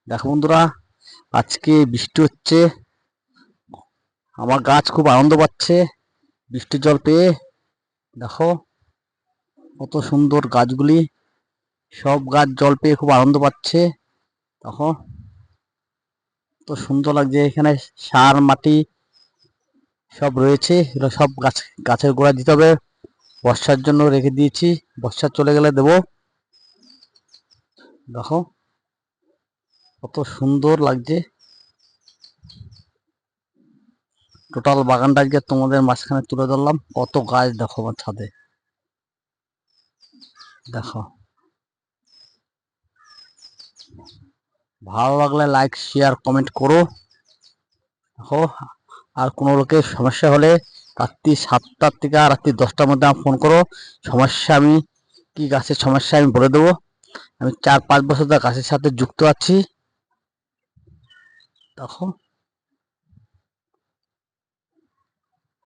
দেখো বন্ধুরা, আজকে বৃষ্টি হচ্ছে। আমার গাছ খুব আনন্দ পাচ্ছে বৃষ্টির জল পেয়ে। দেখো কত সুন্দর গাছগুলি, সব গাছ জল পেয়ে খুব আনন্দ পাচ্ছে। দেখো কত সুন্দর লাগছে। এখানে সার মাটি সব রয়েছে, এগুলো সব গাছের গোড়ায় দিতে হবে। বর্ষার জন্য রেখে দিয়েছি, বর্ষা চলে গেলে দেবো। দেখো কত সুন্দর লাগছে। টোটাল বাগানটা আজকে তোমাদের মাঝখানে তুলে ধরলাম। কত গাছ দেখো আমার ছাদে। দেখো, ভালো লাগলে লাইক শেয়ার কমেন্ট করো। দেখো, আর কোনো লোকের সমস্যা হলে রাত্রি 7টার থেকে রাত্রি 10টার মধ্যে আমার ফোন করো। সমস্যা আমি কি গাছের সমস্যা আমি বলে দেবো। আমি 4-5 বছর ধরে গাছের সাথে যুক্ত আছি। দেখো